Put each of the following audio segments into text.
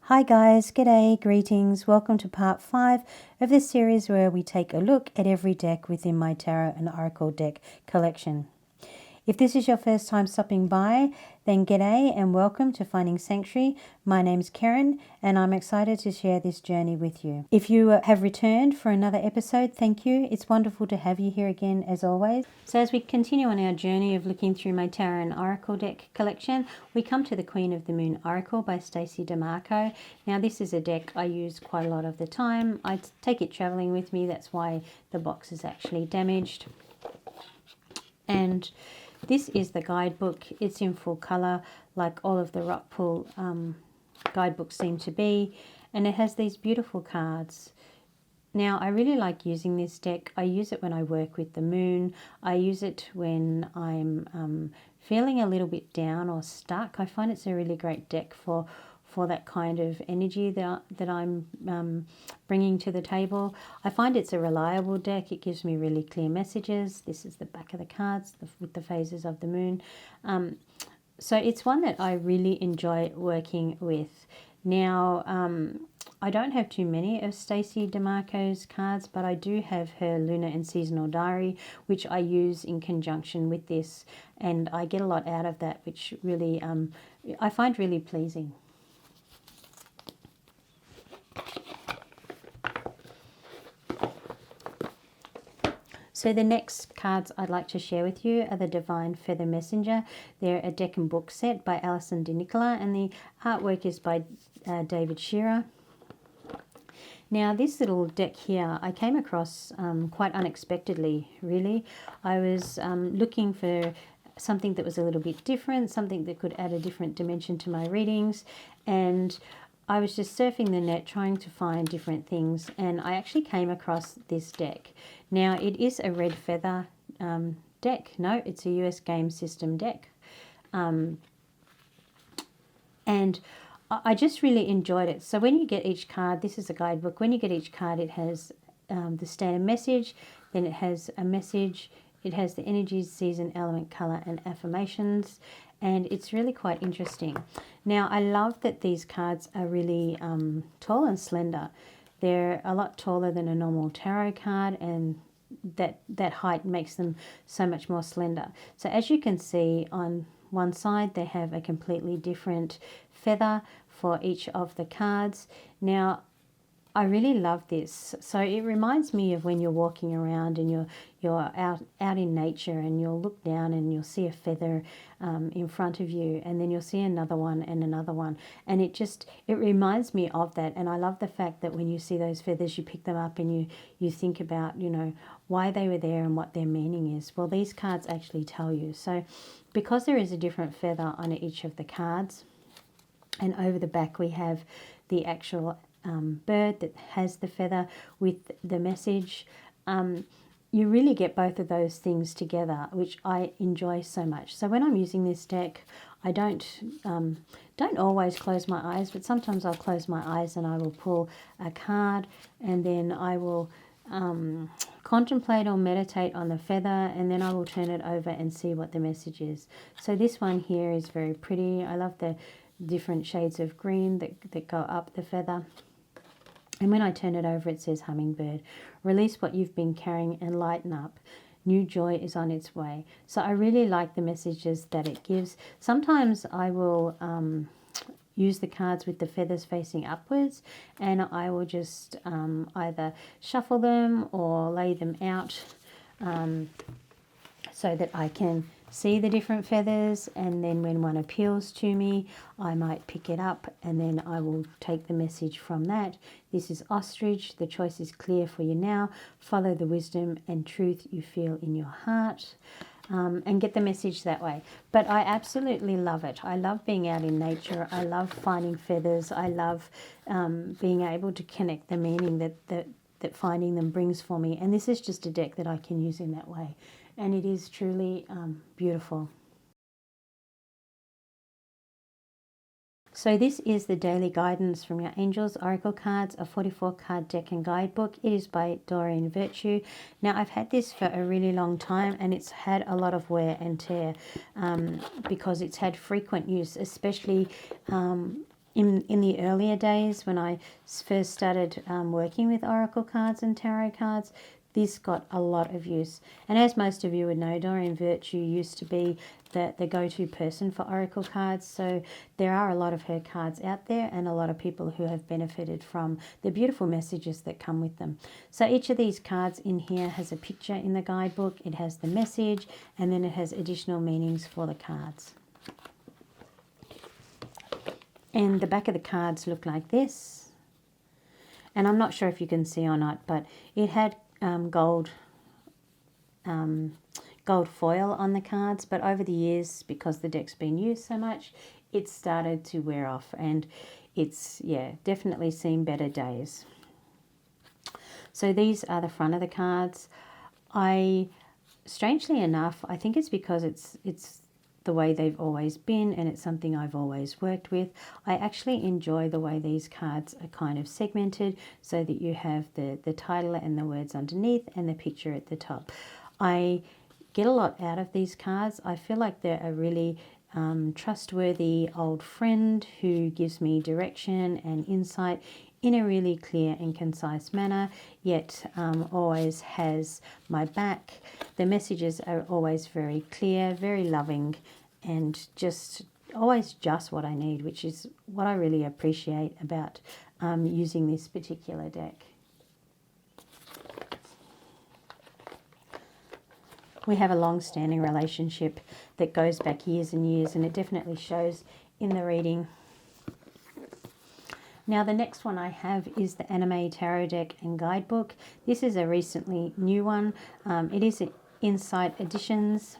Hi guys, g'day, greetings. Welcome to part 5 of this series where we take a look at every deck within my Tarot and Oracle deck collection. If this is your first time stopping by, then g'day and welcome to Finding Sanctuary. My name's Karen and I'm excited to share this journey with you. If you have returned for another episode, thank you. It's wonderful to have you here again as always. So as we continue on our journey of looking through my Tarot and Oracle deck collection, we come to the Queen of the Moon Oracle by Stacey DeMarco. Now this is a deck I use quite a lot of the time. I take it traveling with me, that's why the box is actually damaged. And this is the guidebook. It's in full colour like all of the Rockpool guidebooks seem to be. And it has these beautiful cards. Now, I really like using this deck. I use it when I work with the moon. I use it when I'm feeling a little bit down or stuck. I find it's a really great deck for that kind of energy that I'm bringing to the table. I find it's a reliable deck. It gives me really clear messages. This is the back of the cards with the phases of the moon. So it's one that I really enjoy working with. Now, I don't have too many of Stacey DeMarco's cards, but I do have her Lunar and Seasonal Diary, which I use in conjunction with this, and I get a lot out of that, which really I find really pleasing. So the next cards I'd like to share with you are the Divine Feather Messenger. They're a deck and book set by Alison De Nicola, and the artwork is by David Shearer. Now this little deck here I came across quite unexpectedly, really. I was looking for something that was a little bit different, something that could add a different dimension to my readings, and I was just surfing the net trying to find different things, and I actually came across this deck. Now it is a red feather deck. No, it's a US game system deck. And I just really enjoyed it. So when you get each card, this is a guidebook, when you get each card it has the standard message, then it has a message, it has the energies, season, element, colour and affirmations, and it's really quite interesting. Now I love that these cards are really tall and slender. They're a lot taller than a normal tarot card, and that height makes them so much more slender. So as you can see, on one side they have a completely different feather for each of the cards. Now I really love this. So it reminds me of when you're walking around and you're out in nature, and you'll look down and you'll see a feather in front of you, and then you'll see another one and another one, and it reminds me of that. And I love the fact that when you see those feathers, you pick them up and you think about, why they were there and what their meaning is. Well, these cards actually tell you. So because there is a different feather on each of the cards, and over the back we have the actual bird that has the feather with the message, you really get both of those things together, which I enjoy so much. So when I'm using this deck, I don't always close my eyes, but sometimes I'll close my eyes and I will pull a card, and then I will contemplate or meditate on the feather, and then I will turn it over and see what the message is. So this one here is very pretty. I love the different shades of green that go up the feather. And when I turn it over, it says hummingbird. Release what you've been carrying and lighten up. New joy is on its way. So I really like the messages that it gives. Sometimes I will use the cards with the feathers facing upwards, and I will just either shuffle them or lay them out so that I can see the different feathers, and then when one appeals to me, I might pick it up and then I will take the message from that. This is ostrich. The choice is clear for you now. Follow the wisdom and truth you feel in your heart, and get the message that way. But I absolutely love it. I love being out in nature. I love finding feathers. I love being able to connect the meaning that finding them brings for me. And this is just a deck that I can use in that way. And it is truly beautiful. So this is the daily guidance from your angels, oracle cards, a 44-card deck and guidebook. It is by Doreen Virtue. Now I've had this for a really long time, and it's had a lot of wear and tear because it's had frequent use, especially in the earlier days when I first started working with oracle cards and tarot cards, this got a lot of use. And as most of you would know, Doreen Virtue used to be the go-to person for oracle cards. So there are a lot of her cards out there and a lot of people who have benefited from the beautiful messages that come with them. So each of these cards in here has a picture in the guidebook. It has the message and then it has additional meanings for the cards. And the back of the cards look like this. And I'm not sure if you can see or not, but it had gold foil on the cards, but over the years, because the deck's been used so much, it's started to wear off, and it's, yeah, definitely seen better days. So these are the front of the cards. Strangely enough, I think it's because it's the way they've always been, and it's something I've always worked with. I actually enjoy the way these cards are kind of segmented so that you have the title and the words underneath and the picture at the top. I get a lot out of these cards. I feel like they're a really trustworthy old friend who gives me direction and insight in a really clear and concise manner, yet always has my back. The messages are always very clear, very loving, and just always just what I need, which is what I really appreciate about using this particular deck. We have a long-standing relationship that goes back years and years, and it definitely shows in the reading. Now the next one I have is the Anime Tarot Deck and Guidebook. This is a recently new one. It is Insight Editions,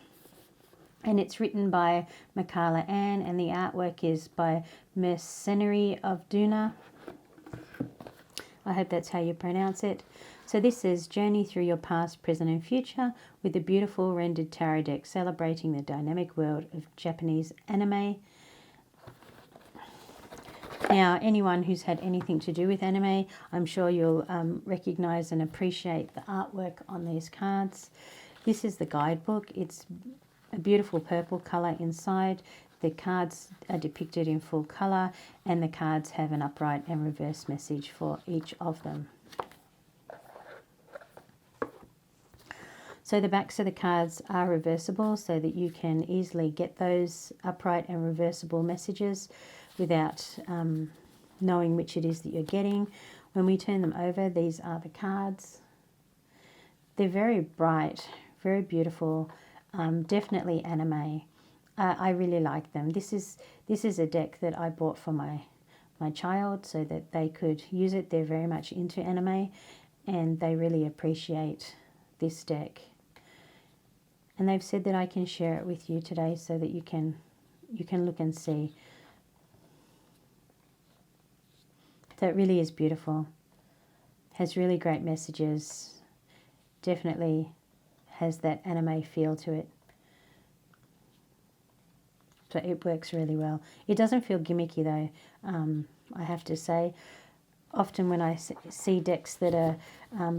and it's written by Michaela Ann, and the artwork is by Mercenary of Duna. I hope that's how you pronounce it. So this says, journey through your past, present and future with a beautiful rendered tarot deck celebrating the dynamic world of Japanese anime. Now, anyone who's had anything to do with anime, I'm sure you'll recognize and appreciate the artwork on these cards. This is the guidebook. It's a beautiful purple color inside. The cards are depicted in full color, and the cards have an upright and reverse message for each of them. So the backs of the cards are reversible so that you can easily get those upright and reversible messages without knowing which it is that you're getting. When we turn them over, these are the cards. They're very bright, very beautiful, definitely anime. I really like them. This is a deck that I bought for my child so that they could use it. They're very much into anime, and they really appreciate this deck. And they've said that I can share it with you today so that you can look and see. So it really is beautiful. Has really great messages. Definitely has that anime feel to it. So it works really well. It doesn't feel gimmicky though, I have to say. Often when I see decks that are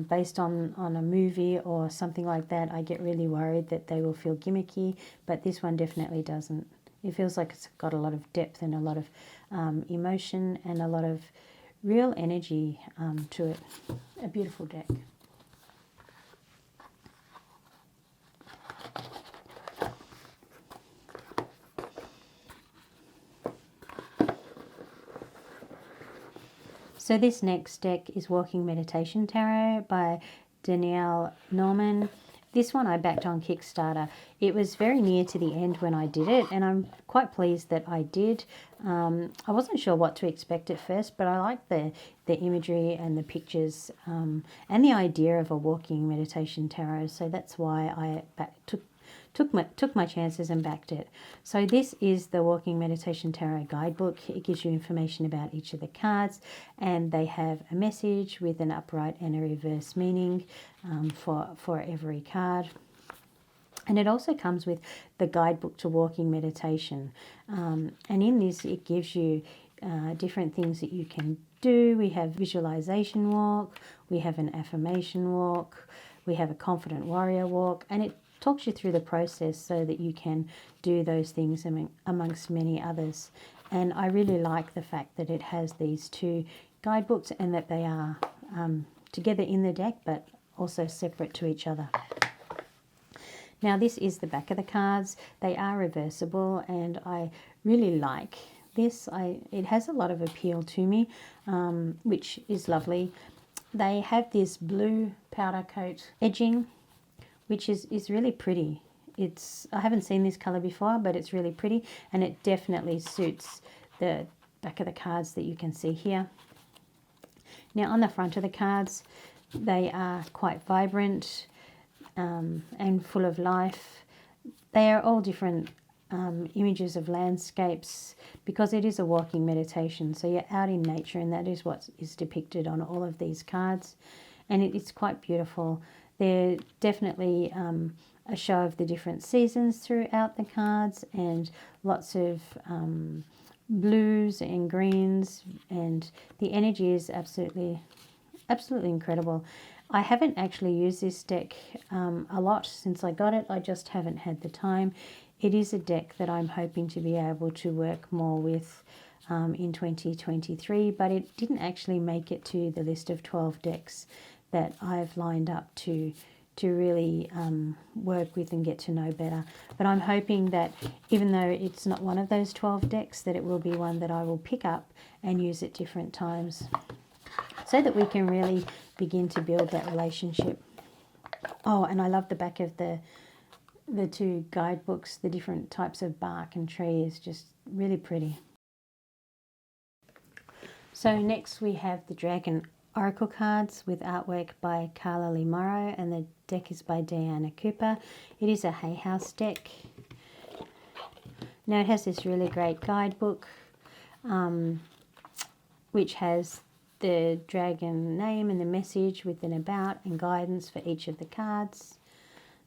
based on a movie or something like that, I get really worried that they will feel gimmicky, but this one definitely doesn't. It feels like it's got a lot of depth and a lot of emotion and a lot of real energy to it. A beautiful deck. So this next deck is Walking Meditation Tarot by Danielle Norman. This one I backed on Kickstarter. It was very near to the end when I did it, and I'm quite pleased that I did. I wasn't sure what to expect at first, but I liked the imagery and the pictures and the idea of a walking meditation tarot. So that's why I took my chances and backed it. So this is the Walking Meditation Tarot Guidebook. It gives you information about each of the cards, and they have a message with an upright and a reverse meaning for every card. And it also comes with the guidebook to walking meditation. And in this, it gives you different things that you can do. We have visualization walk, we have an affirmation walk, we have a confident warrior walk, and it talks you through the process so that you can do those things amongst many others. And I really like the fact that it has these two guidebooks and that they are together in the deck but also separate to each other. Now this is the back of the cards. They are reversible and I really like this. It has a lot of appeal to me, which is lovely. They have this blue powder coat edging, which is really pretty. I haven't seen this colour before, but it's really pretty, and it definitely suits the back of the cards that you can see here. Now on the front of the cards, they are quite vibrant and full of life. They are all different images of landscapes because it is a walking meditation. So you're out in nature, and that is what is depicted on all of these cards. And it's quite beautiful. They're definitely a show of the different seasons throughout the cards, and lots of blues and greens, and the energy is absolutely incredible. I haven't actually used this deck a lot since I got it. I just haven't had the time. It is a deck that I'm hoping to be able to work more with in 2023, but it didn't actually make it to the list of 12 decks that I've lined up to really work with and get to know better. But I'm hoping that even though it's not one of those 12 decks, that it will be one that I will pick up and use at different times so that we can really begin to build that relationship. Oh, and I love the back of the two guidebooks. The different types of bark and tree is just really pretty. So next we have the Dragon Oracle cards with artwork by Carla Lee Morrow, and the deck is by Diana Cooper. It is a Hay House deck. Now it has this really great guidebook which has the dragon name and the message with an about and guidance for each of the cards.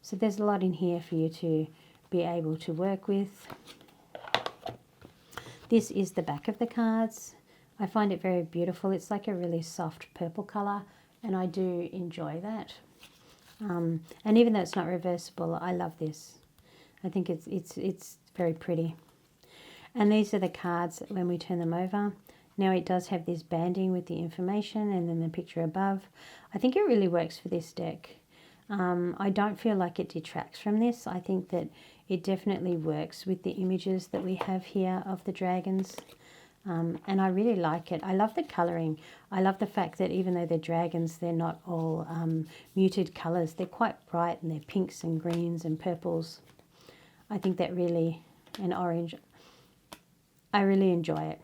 So there's a lot in here for you to be able to work with. This is the back of the cards. I find it very beautiful. It's like a really soft purple colour, and I do enjoy that. And even though it's not reversible, I love this. I think it's very pretty. And these are the cards when we turn them over. Now it does have this banding with the information and then the picture above. I think it really works for this deck. I don't feel like it detracts from this. I think that it definitely works with the images that we have here of the dragons. And I really like it. I love the colouring. I love the fact that even though they're dragons, they're not all muted colours. They're quite bright, and they're pinks and greens and purples. I think that really, and orange, I really enjoy it.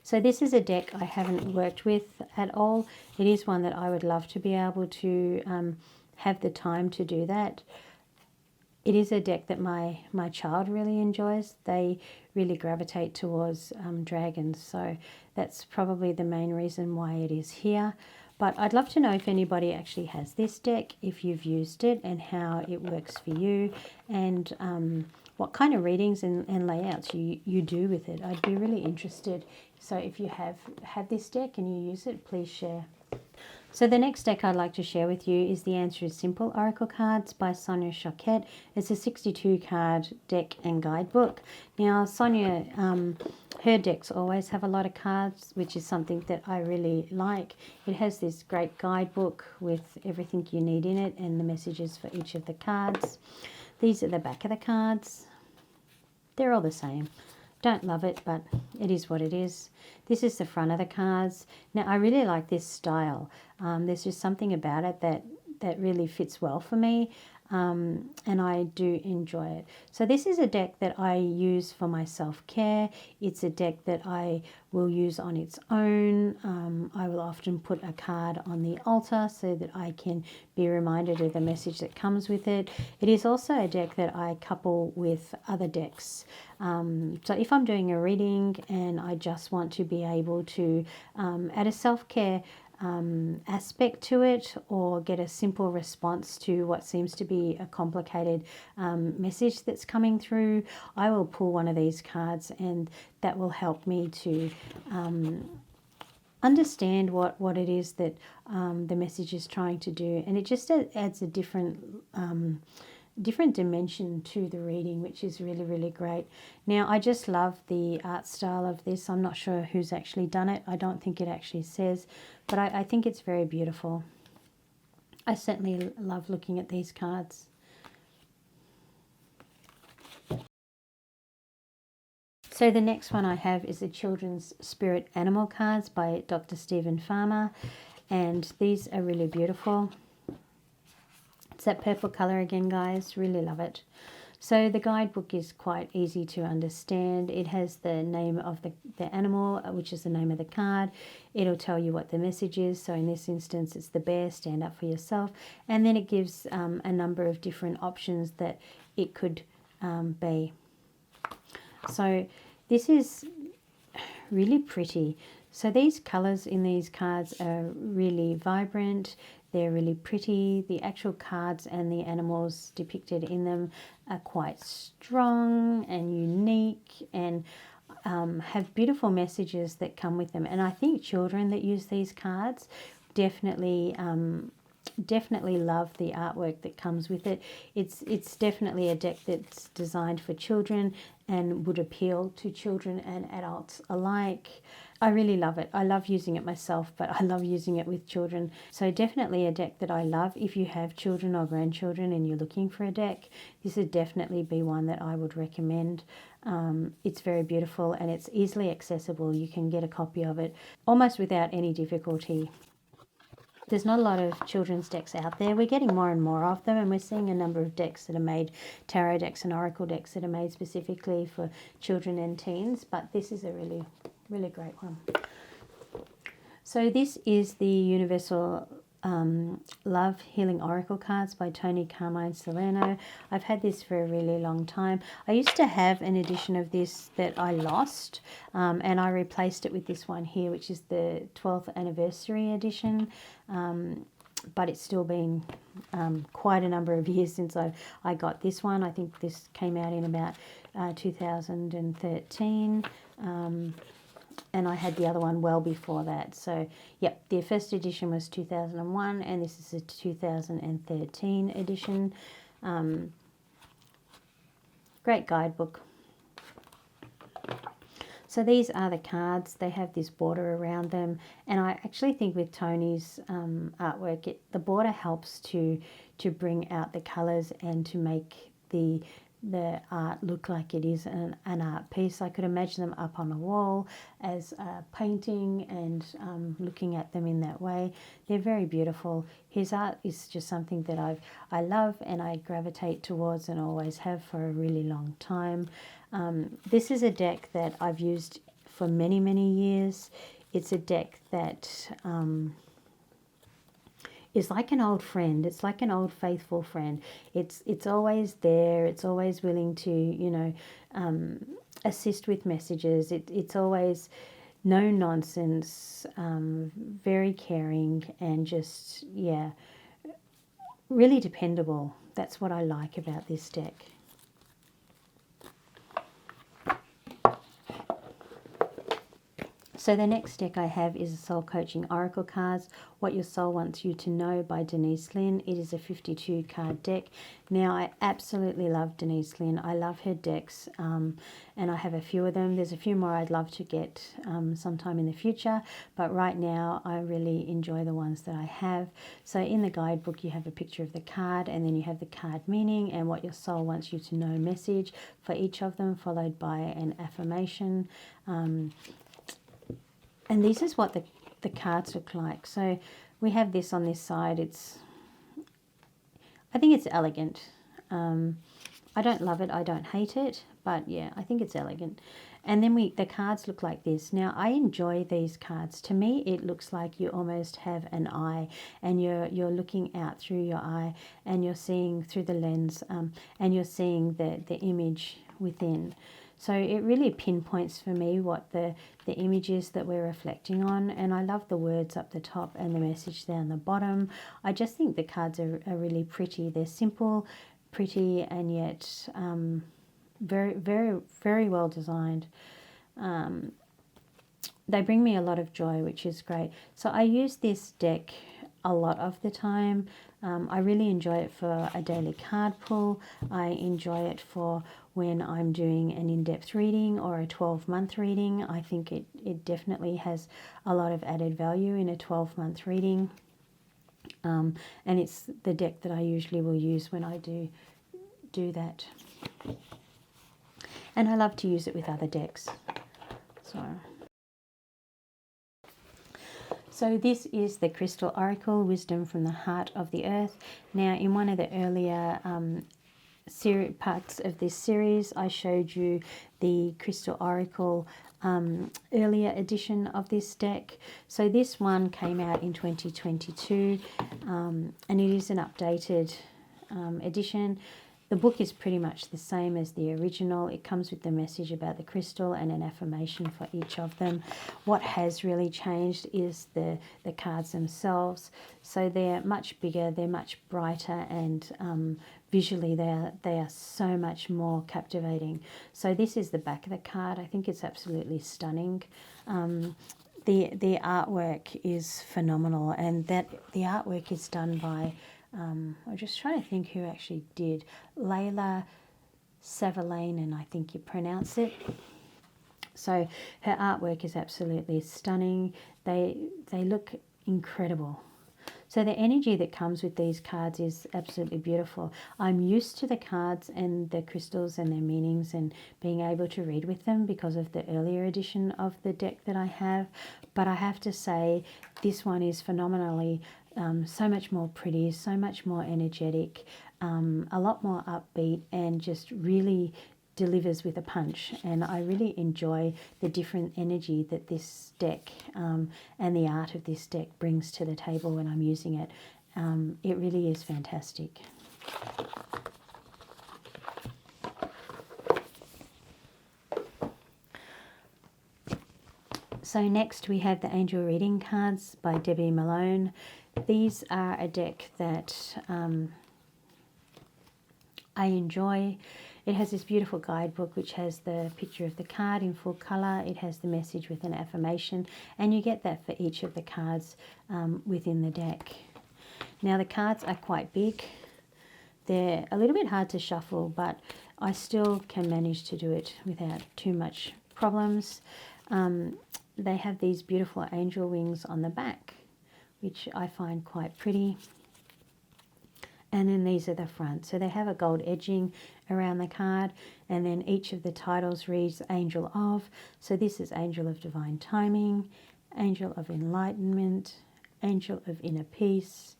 So this is a deck I haven't worked with at all. It is one that I would love to be able to have the time to do that. It is a deck that my child really enjoys. They really gravitate towards dragons, so that's probably the main reason why it is here. But I'd love to know if anybody actually has this deck, if you've used it, and how it works for you, and what kind of readings and layouts you do with it. I'd be really interested. So if you have had this deck and you use it, please share. So the next deck I'd like to share with you is The Answer is Simple Oracle Cards by Sonia Choquette. It's a 62 card deck and guidebook. Now Sonia, her decks always have a lot of cards, which is something that I really like. It has this great guidebook with everything you need in it and the messages for each of the cards. These are the back of the cards. They're all the same. Don't love it, but it is what it is. This is the front of the cards. Now, I really like this style. There's just something about it that really fits well for me, and I do enjoy it. So this is a deck that I use for my self-care. It's a deck that I will use on its own. I will often put a card on the altar so that I can be reminded of the message that comes with it. It is also a deck that I couple with other decks. So if I'm doing a reading and I just want to be able to add a self-care aspect to it, or get a simple response to what seems to be a complicated message that's coming through, I will pull one of these cards, and that will help me to understand what it is that the message is trying to do. And it just adds a different different dimension to the reading, which is really, really great. Now, I just love the art style of this. I'm not sure who's actually done it. I don't think it actually says, but I think it's very beautiful. I certainly love looking at these cards. So the next one I have is the Children's Spirit Animal cards by Dr. Stephen Farmer, and these are really beautiful. It's that purple colour again, guys. Really love it. So the guidebook is quite easy to understand. It has the name of the animal, which is the name of the card. It'll tell you what the message is. So in this instance, it's the bear, stand up for yourself. And then it gives a number of different options that it could be. So this is really pretty. So these colours in these cards are really vibrant. They're really pretty. The actual cards and the animals depicted in them are quite strong and unique, and have beautiful messages that come with them. And I think children that use these cards definitely love the artwork that comes with it. It's definitely a deck that's designed for children and would appeal to children and adults alike. I really love it. I love using it myself, but I love using it with children. So definitely a deck that I love. If you have children or grandchildren and you're looking for a deck, this would definitely be one that I would recommend. It's very beautiful and it's easily accessible. You can get a copy of it almost without any difficulty. There's not a lot of children's decks out there. We're getting more and more of them, and we're seeing a number of decks that are made, tarot decks and oracle decks that are made specifically for children and teens, but this is a really, really great one. So this is the Universal Love Healing Oracle cards by Tony Carmine Salerno. I've had this for a really long time. I used to have an edition of this that I lost, and I replaced it with this one here, which is the 12th anniversary edition. But it's still been quite a number of years since I got this one. I think this came out in about 2013. And I had the other one well before that. So, yep, the first edition was 2001, and this is a 2013 edition. Great guidebook. So these are the cards. They have this border around them, and I actually think with Tony's artwork, the border helps to bring out the colours and to make the art look like it is an art piece. I could imagine them up on a wall as a painting and looking at them in that way. They're very beautiful. His art is just something that I love and I gravitate towards and always have for a really long time. This is a deck that I've used for many, many years. It's a deck that is like an old friend. It's like an old faithful friend. It's always there. It's always willing to, assist with messages. It's always no nonsense, very caring, and just, yeah, really dependable. That's what I like about this deck. So the next deck I have is the Soul Coaching Oracle cards, What Your Soul Wants You to Know by Denise Linn. It is a 52 card deck. Now, I absolutely love Denise Linn. I love her decks, and I have a few of them. There's a few more I'd love to get sometime in the future, but right now I really enjoy the ones that I have. So in the guidebook you have a picture of the card, and then you have the card meaning and what your soul wants you to know message for each of them, followed by an affirmation. And this is what the cards look like. So we have this on this side. I think it's elegant. I don't love it. I don't hate it. But yeah, I think it's elegant. And then the cards look like this. Now, I enjoy these cards. To me, it looks like you almost have an eye, and you're looking out through your eye, and you're seeing through the lens, and you're seeing the image within. So it really pinpoints for me what the image is that we're reflecting on. And I love the words up the top and the message down the bottom. I just think the cards are really pretty. They're simple, pretty, and yet very, very, very well designed. They bring me a lot of joy, which is great. So I use this deck a lot of the time. I really enjoy it for a daily card pull. I enjoy it for when I'm doing an in-depth reading or a 12-month reading. I think it definitely has a lot of added value in a 12-month reading. And it's the deck that I usually will use when I do that. And I love to use it with other decks. So this is the Crystal Oracle, Wisdom from the Heart of the Earth. Now, in one of the earlier parts of this series, I showed you the Crystal Oracle earlier edition of this deck. So this one came out in 2022, and it is an updated edition. The book is pretty much the same as the original. It comes with the message about the crystal and an affirmation for each of them. What has really changed is the cards themselves. So they're much bigger, they're much brighter, and visually they are so much more captivating. So this is the back of the card. I think it's absolutely stunning. The artwork is phenomenal, and that the artwork is done by I'm just trying to think who actually did. Layla Savalainen, I think you pronounce it. So her artwork is absolutely stunning. They look incredible. So the energy that comes with these cards is absolutely beautiful. I'm used to the cards and the crystals and their meanings and being able to read with them because of the earlier edition of the deck that I have. But I have to say this one is phenomenally so much more pretty, so much more energetic, a lot more upbeat, and just really delivers with a punch. And I really enjoy the different energy that this deck and the art of this deck brings to the table when I'm using it. It really is fantastic. So next we have the Angel Reading cards by Debbie Malone. These are a deck that I enjoy. It has this beautiful guidebook which has the picture of the card in full colour. It has the message with an affirmation, and you get that for each of the cards within the deck. Now the cards are quite big. They're a little bit hard to shuffle, but I still can manage to do it without too much problems. They have these beautiful angel wings on the back, which I find quite pretty. And then these are the front. So they have a gold edging around the card, and then each of the titles reads Angel of. So this is Angel of Divine Timing, Angel of Enlightenment, Angel of Inner Peace,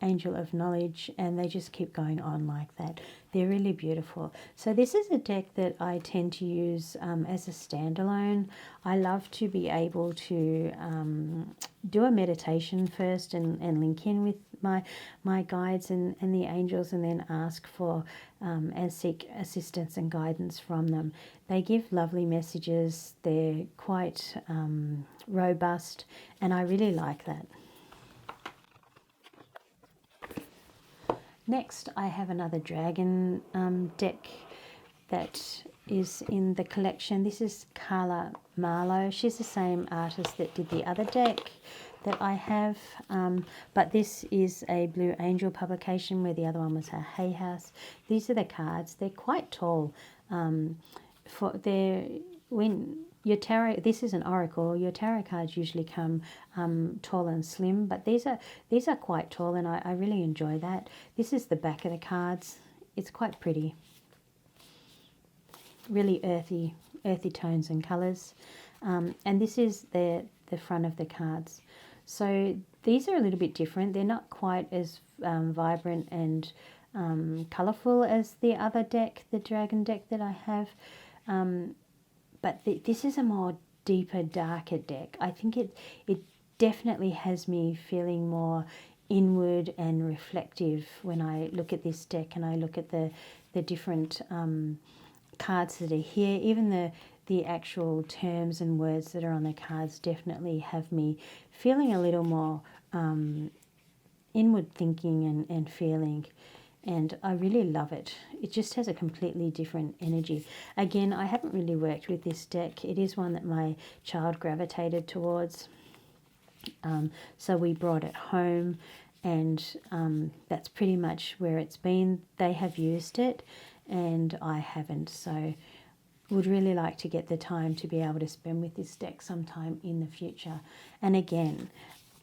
Angel of Knowledge, and they just keep going on like that. They're really beautiful. So this is a deck that I tend to use as a standalone. I love to be able to do a meditation first and link in with my guides and the angels, and then ask for and seek assistance and guidance from them. They give lovely messages. They're quite robust, and I really like that. Next, I have another dragon deck that is in the collection. This is Carla Marlowe. She's the same artist that did the other deck that I have, but this is a Blue Angel publication, where the other one was her Hay House. These are the cards. They're quite tall. Your tarot, this is an oracle. Your tarot cards usually come tall and slim, but these are quite tall, and I really enjoy that. This is the back of the cards. It's quite pretty. Really earthy tones and colours. And this is the front of the cards. So these are a little bit different. They're not quite as vibrant and colourful as the other deck, the dragon deck that I have. But this is a more deeper, darker deck. I think it definitely has me feeling more inward and reflective when I look at this deck and I look at the different cards that are here. Even the actual terms and words that are on the cards definitely have me feeling a little more inward thinking and feeling. And I really love it. It just has a completely different energy. Again, I haven't really worked with this deck. It is one that my child gravitated towards. So we brought it home, and that's pretty much where it's been. They have used it and I haven't, so would really like to get the time to be able to spend with this deck sometime in the future. And again,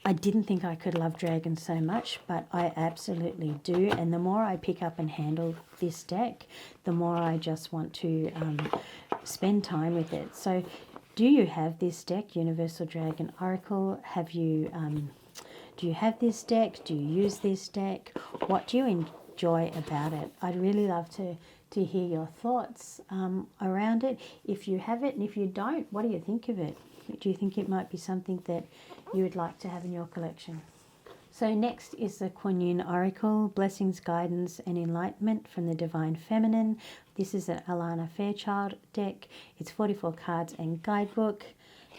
I didn't think I could love dragons so much, but I absolutely do. And the more I pick up and handle this deck, the more I just want to spend time with it. So do you have this deck, Universal Dragon Oracle? Have you, do you have this deck? Do you use this deck? What do you enjoy about it? I'd really love to hear your thoughts around it. If you have it, and if you don't, what do you think of it? Do you think it might be something that you would like to have in your collection? So next is the Kuan Yin Oracle, Blessings, Guidance and Enlightenment from the Divine Feminine. This is an Alana Fairchild deck. It's 44 cards and guidebook,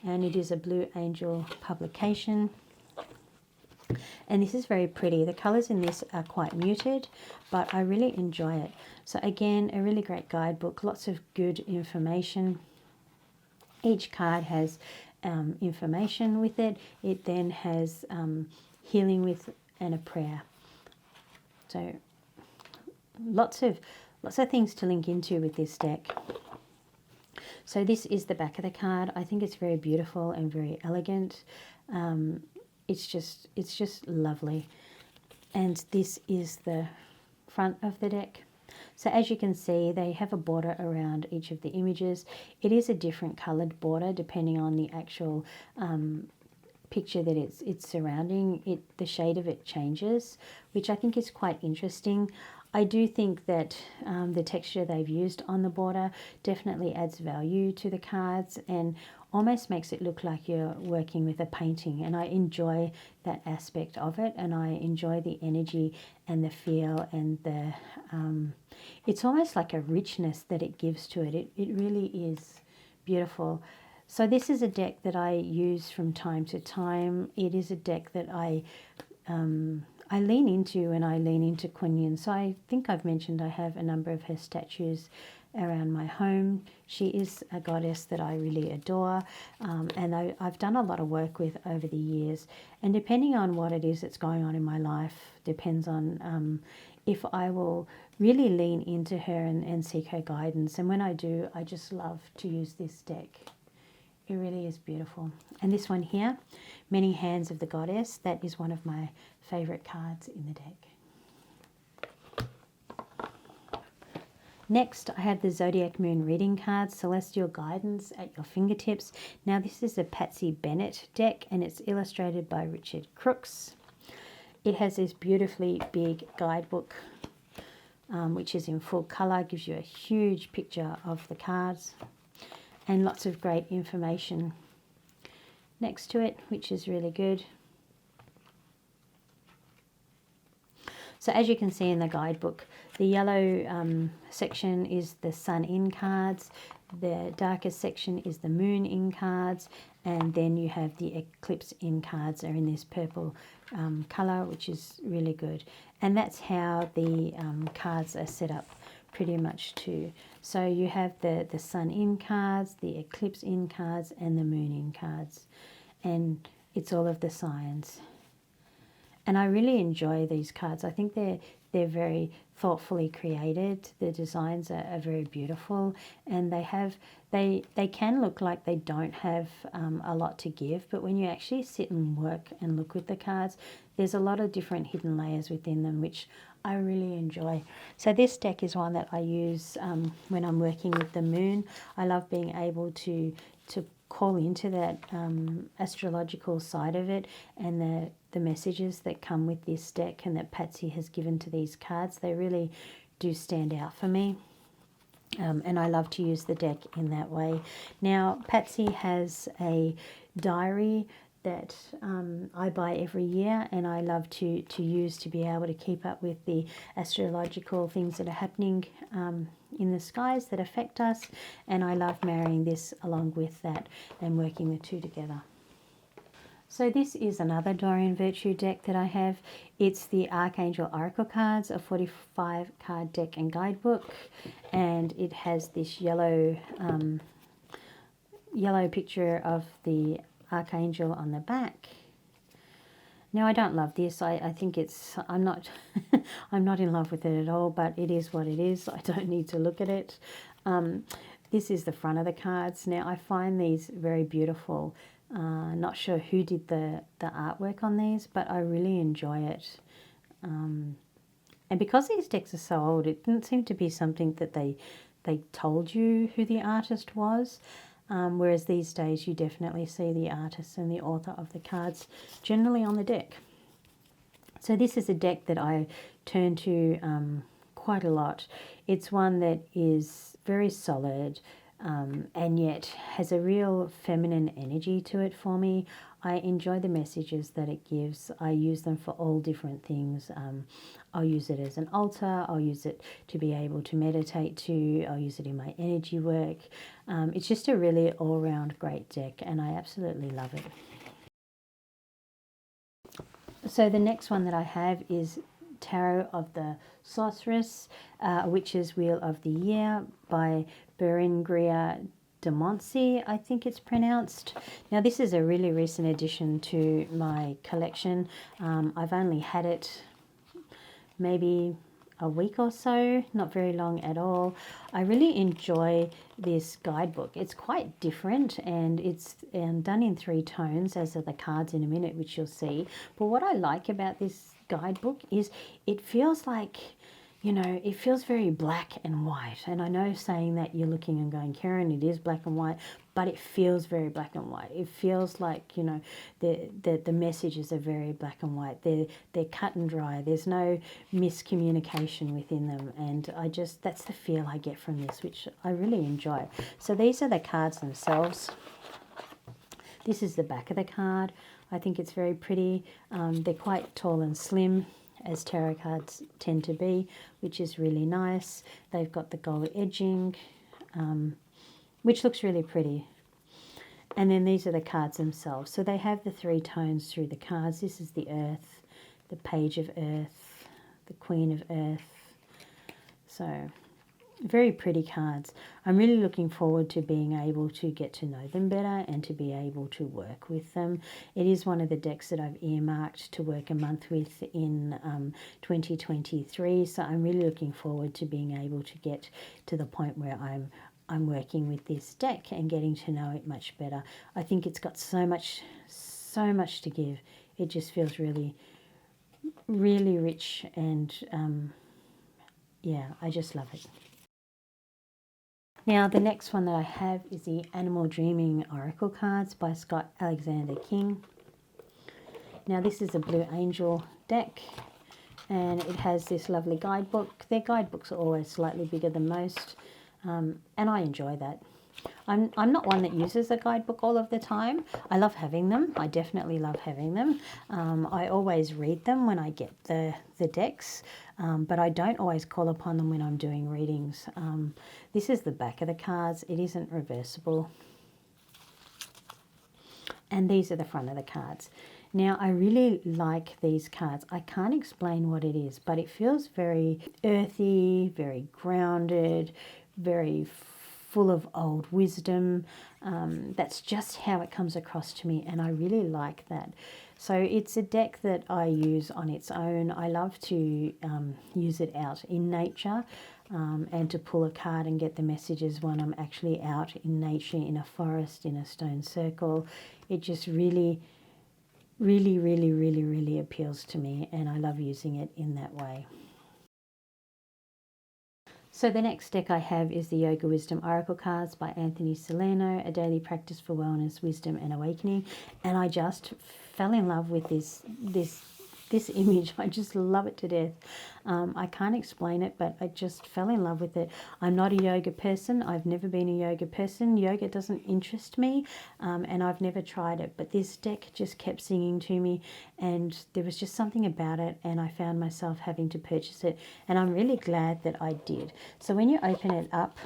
and it is a Blue Angel publication. And this is very pretty. The colours in this are quite muted, but I really enjoy it. So again, a really great guidebook, lots of good information. Each card has information with it. It then has healing with and a prayer. So lots of things to link into with this deck. So this is the back of the card. I think it's very beautiful and very elegant. It's just lovely. And this is the front of the deck. So as you can see, they have a border around each of the images. It is a different coloured border depending on the actual picture that it's surrounding. The shade of it changes, which I think is quite interesting. I do think that the texture they've used on the border definitely adds value to the cards and almost makes it look like you're working with a painting, and I enjoy that aspect of it, and I enjoy the energy and the feel and the it's almost like a richness that it gives to it. It really is beautiful. So this is a deck that I use from time to time. It is a deck that I lean into, and I lean into Kuan Yin. So I think I've mentioned I have a number of her statues around my home. She is a goddess that I really adore, and I've done a lot of work with over the years. And depending on what it is that's going on in my life, depends on if I will really lean into her and seek her guidance. And when I do, I just love to use this deck. It really is beautiful. And this one here, Many Hands of the Goddess, that is one of my favourite cards in the deck. Next, I have the Zodiac Moon Reading cards, Celestial Guidance at your fingertips. Now, this is a Patsy Bennett deck, and it's illustrated by Richard Crooks. It has this beautifully big guidebook, which is in full colour, gives you a huge picture of the cards, and lots of great information next to it, which is really good. So as you can see in the guidebook, the yellow section is the Sun in cards, the darkest section is the Moon in cards, and then you have the Eclipse in cards are in this purple colour, which is really good. And that's how the cards are set up pretty much too. So you have the Sun in cards, the Eclipse in cards, and the Moon in cards. And it's all of the signs. And I really enjoy these cards. I think they're very thoughtfully created. The designs are very beautiful, and they can look like they don't have a lot to give, but when you actually sit and work and look with the cards, there's a lot of different hidden layers within them, which I really enjoy. So this deck is one that I use when I'm working with the moon. I love being able to call into that astrological side of it, and the messages that come with this deck and that Patsy has given to these cards. They really do stand out for me. And I love to use the deck in that way. Now, Patsy has a diary that I buy every year, and I love to use to be able to keep up with the astrological things that are happening in the skies that affect us, and I love marrying this along with that and working the two together. So this is another Doreen Virtue deck that I have. It's the Archangel Oracle cards, a 45 card deck and guidebook, and it has this yellow picture of the Archangel on the back. Now, I don't love this. I think it's, I'm not, I'm not in love with it at all, but it is what it is. I don't need to look at it. This is the front of the cards. Now, I find these very beautiful. Not sure who did the artwork on these, but I really enjoy it. And because these decks are so old, it didn't seem to be something that they told you who the artist was. Whereas these days you definitely see the artist and the author of the cards generally on the deck. So this is a deck that I turn to quite a lot. It's one that is very solid and yet has a real feminine energy to it for me. I enjoy the messages that it gives. I use them for all different things. I'll use it as an altar. I'll use it to be able to meditate to. I'll use it in my energy work. It's just a really all-round great deck, and I absolutely love it. So the next one that I have is Tarot of the Sorceress, Witch's Wheel of the Year by Berengaria de Montsy, I think it's pronounced. Now this is a really recent addition to my collection. I've only had it maybe a week or so, not very long at all. I really enjoy this guidebook. It's quite different, and it's done in 3 tones, as are the cards in a minute, which you'll see. But what I like about this guidebook is it feels like, you know, it feels very black and white. And I know saying that you're looking and going, Karen, it is black and white, but it feels very black and white. It feels like, you know, the messages are very black and white. They're cut and dry. There's no miscommunication within them. And that's the feel I get from this, which I really enjoy. So these are the cards themselves. This is the back of the card. I think it's very pretty. They're quite tall and slim, as tarot cards tend to be, which is really nice. They've got the gold edging, which looks really pretty. And then these are the cards themselves. So they have the 3 tones through the cards. This is the Earth, the Page of Earth, the Queen of Earth. So very pretty cards. I'm really looking forward to being able to get to know them better and to be able to work with them. It is one of the decks that I've earmarked to work a month with in 2023. So I'm really looking forward to being able to get to the point where I'm working with this deck and getting to know it much better. I think it's got so much to give. It just feels really, really rich, and yeah, I just love it. Now, the next one that I have is the Animal Dreaming Oracle cards by Scott Alexander King. Now, this is a Blue Angel deck, and it has this lovely guidebook. Their guidebooks are always slightly bigger than most, and I enjoy that. I'm not one that uses a guidebook all of the time. I love having them. I definitely love having them. I always read them when I get the decks, but I don't always call upon them when I'm doing readings. This is the back of the cards. It isn't reversible. And these are the front of the cards. Now, I really like these cards. I can't explain what it is, but it feels very earthy, very grounded, very full of old wisdom. That's just how it comes across to me, and I really like that. So it's a deck that I use on its own. I love to use it out in nature, and to pull a card and get the messages when I'm actually out in nature, in a forest, in a stone circle. It just really appeals to me, and I love using it in that way. So the next deck I have is the Yoga Wisdom Oracle cards by Anthony Salerno, a daily practice for wellness, wisdom and awakening. And I just fell in love with this image. I just love it to death. I can't explain it, but I just fell in love with it. I'm not a yoga person. I've never been a yoga person. Yoga doesn't interest me, and I've never tried it. But this deck just kept singing to me, and there was just something about it, and I found myself having to purchase it, and I'm really glad that I did. So when you open it up,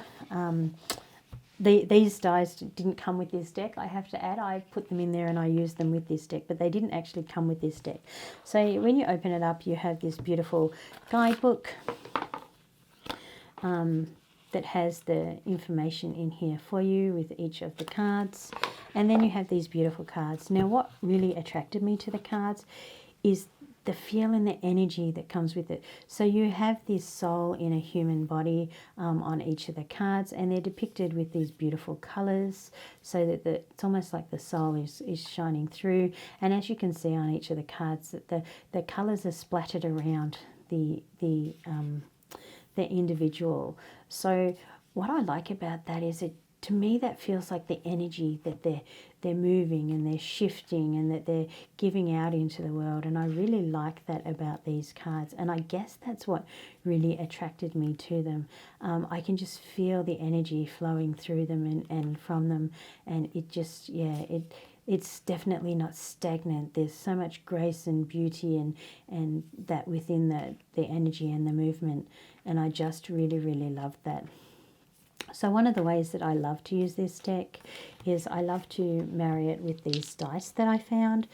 these dies didn't come with this deck, I have to add. I put them in there and I used them with this deck, but they didn't actually come with this deck. So when you open it up, you have this beautiful guidebook that has the information in here for you with each of the cards. And then you have these beautiful cards. Now, what really attracted me to the cards is the feel and the energy that comes with it. So you have this soul in a human body on each of the cards, and they're depicted with these beautiful colors, so that it's almost like the soul is shining through. And as you can see on each of the cards, that the colors are splattered around the individual. So what I like about that is, it to me that feels like the energy that they're moving and they're shifting and that they're giving out into the world. And I really like that about these cards, and I guess that's what really attracted me to them. I can just feel the energy flowing through them and from them, and it just, it's definitely not stagnant. There's so much grace and beauty and that within the energy and the movement, and I just really, really love that. So one of the ways that I love to use this deck is I love to marry it with these dice that I found.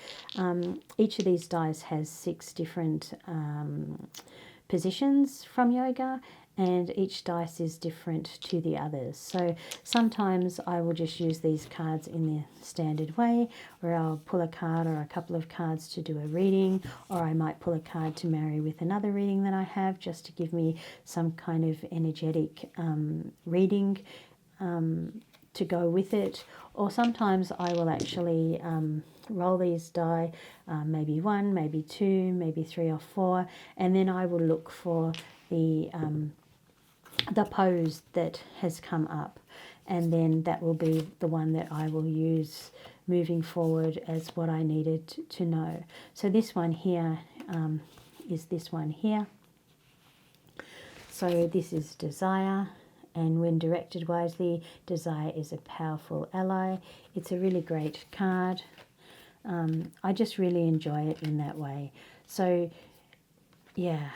Each of these dice has 6 different positions from yoga, and each dice is different to the others. So sometimes I will just use these cards in the standard way, where I'll pull a card or a couple of cards to do a reading, or I might pull a card to marry with another reading that I have, just to give me some kind of energetic reading to go with it. Or sometimes I will actually roll these die, maybe 1, maybe 2, maybe 3 or 4, and then I will look for the pose that has come up, and then that will be the one that I will use moving forward as what I needed to know. So this one here is this one here. So this is desire, and when directed wisely, desire is a powerful ally. It's a really great card. I just really enjoy it in that way. So yeah,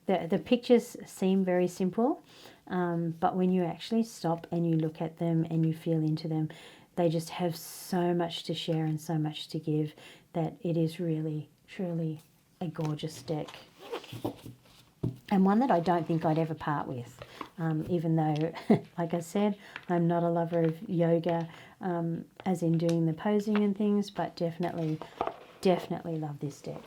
the pictures seem very simple, but when you actually stop and you look at them and you feel into them, they just have so much to share and so much to give, that it is really, truly a gorgeous deck. And one that I don't think I'd ever part with, even though, like I said, I'm not a lover of yoga, as in doing the posing and things, but definitely love this deck.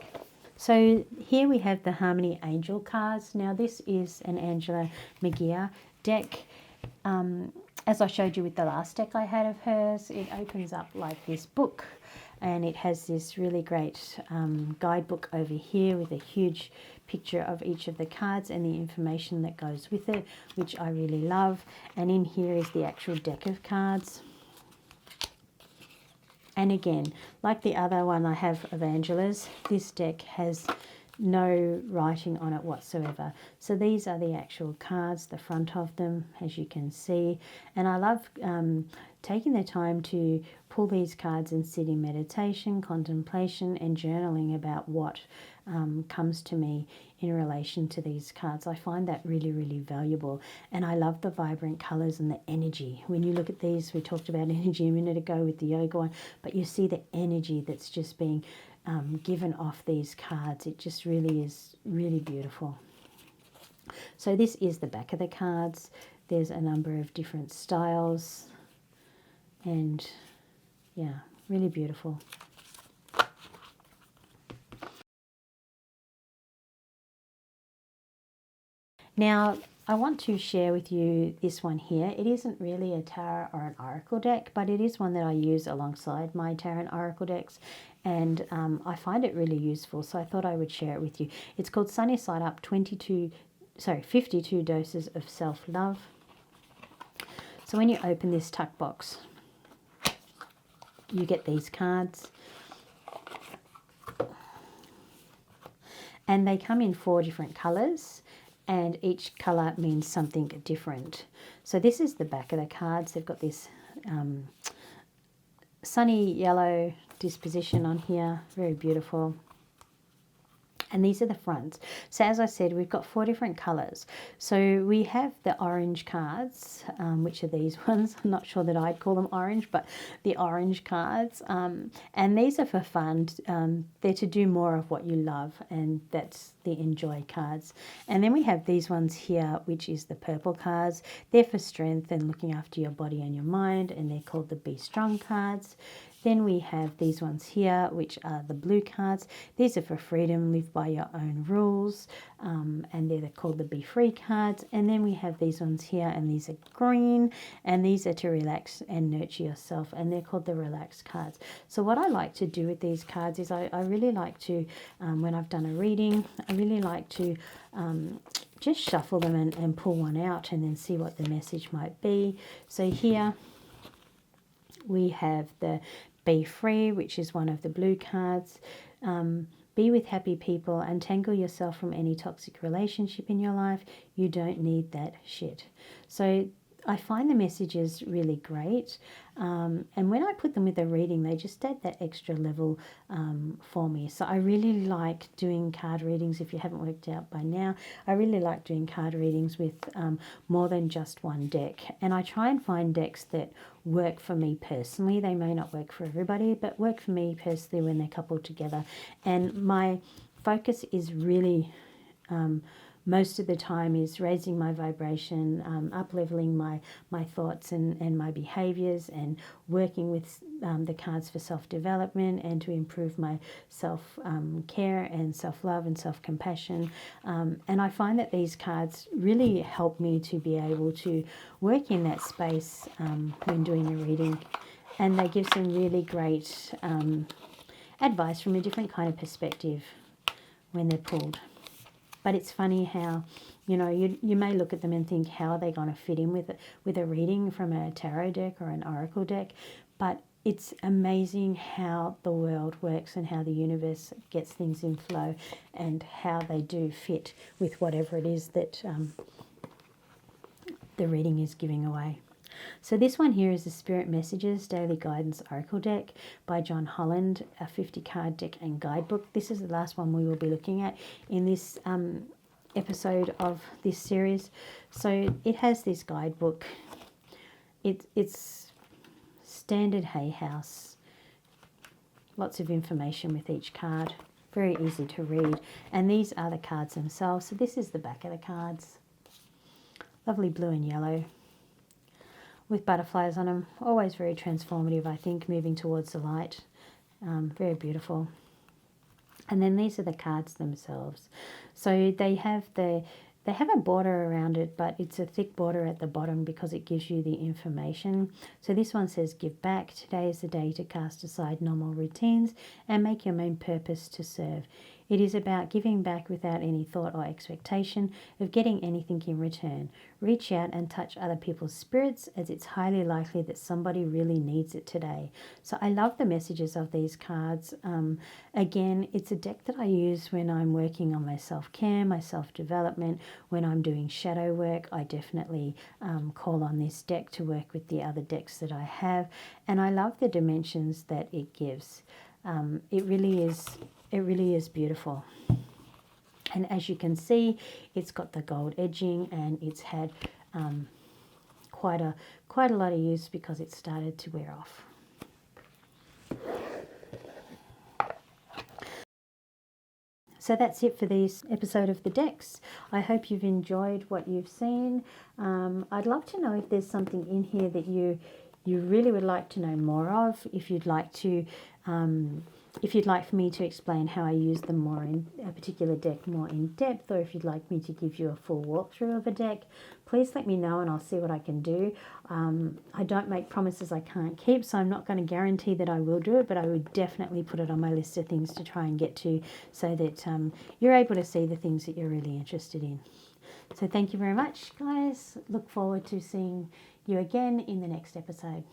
So here we have the Harmony Angel cards. Now this is an Angela McGeer deck. As I showed you with the last deck I had of hers, it opens up like this book, and it has this really great guidebook over here with a huge picture of each of the cards and the information that goes with it, which I really love. And in here is the actual deck of cards. And again, like the other one I have of Angela's, this deck has no writing on it whatsoever. So these are the actual cards, the front of them, as you can see. And I love taking the time to pull these cards and sit in meditation, contemplation, and journaling about what comes to me in relation to these cards. I find that really, really valuable. And I love the vibrant colours and the energy. When you look at these, we talked about energy a minute ago with the yoga one, but you see the energy that's just being given off these cards. It just really is really beautiful. So this is the back of the cards. There's a number of different styles, and yeah, really beautiful. Now, I want to share with you this one here. It isn't really a tarot or an oracle deck, but it is one that I use alongside my tarot and oracle decks, and I find it really useful, so I thought I would share it with you. It's called Sunny Side Up 52 Doses of Self-Love. So when you open this tuck box, you get these cards, and they come in 4 different colours, and each colour means something different. So this is the back of the cards. They've got this sunny yellow disposition on here, very beautiful. And these are the fronts. So as I said, we've got 4 different colours. So we have the orange cards, which are these ones. I'm not sure that I'd call them orange, but the orange cards. And these are for fun. They're to do more of what you love, and that's the enjoy cards. And then we have these ones here, which is the purple cards. They're for strength and looking after your body and your mind, and they're called the Be Strong cards. Then we have these ones here, which are the blue cards. These are for freedom, live by your own rules, and they're called the Be Free cards. And then we have these ones here, and these are green, and these are to relax and nurture yourself, and they're called the Relax cards. So what I like to do with these cards is I really like to, when I've done a reading, I really like to just shuffle them and pull one out and then see what the message might be. So here we have the Be Free, which is one of the blue cards. Be with happy people, untangle yourself from any toxic relationship in your life. You don't need that shit. So I find the messages really great. And when I put them with a reading, they just add that extra level for me. So I really like doing card readings. If you haven't worked out by now, I really like doing card readings with more than just one deck. And I try and find decks that work for me personally. They may not work for everybody, but work for me personally when they're coupled together. And my focus is really most of the time is raising my vibration, up-leveling my thoughts and my behaviours, and working with the cards for self-development and to improve my self-care and self-love and self-compassion. And I find that these cards really help me to be able to work in that space when doing a reading. And they give some really great advice from a different kind of perspective when they're pulled. But it's funny how, you know, you may look at them and think, how are they going to fit in with a reading from a tarot deck or an oracle deck? But it's amazing how the world works and how the universe gets things in flow and how they do fit with whatever it is that the reading is giving away. So this one here is the Spirit Messages Daily Guidance Oracle deck by John Holland, a 50-card deck and guidebook. This is the last one we will be looking at in this episode of this series. So it has this guidebook. It's standard Hay House. Lots of information with each card. Very easy to read. And these are the cards themselves. So this is the back of the cards. Lovely blue and yellow, with butterflies on them. Always very transformative, I think, moving towards the light. Very beautiful. And then these are the cards themselves. So they have a border around it, but it's a thick border at the bottom because it gives you the information. So this one says, give back. Today is the day to cast aside normal routines and make your main purpose to serve. It is about giving back without any thought or expectation of getting anything in return. Reach out and touch other people's spirits, as it's highly likely that somebody really needs it today. So I love the messages of these cards. Again, it's a deck that I use when I'm working on my self-care, my self-development. When I'm doing shadow work, I definitely call on this deck to work with the other decks that I have. And I love the dimensions that it gives. It really is beautiful. And as you can see, it's got the gold edging, and it's had quite a lot of use because it started to wear off. So that's it for this episode of the decks. I hope you've enjoyed what you've seen. I'd love to know if there's something in here that you really would like to know more of. If you'd like for me to explain how I use them more in a particular deck more in depth, or if you'd like me to give you a full walkthrough of a deck, please let me know and I'll see what I can do. I don't make promises I can't keep, so I'm not going to guarantee that I will do it, but I would definitely put it on my list of things to try and get to, so that you're able to see the things that you're really interested in. So thank you very much, guys. Look forward to seeing you again in the next episode.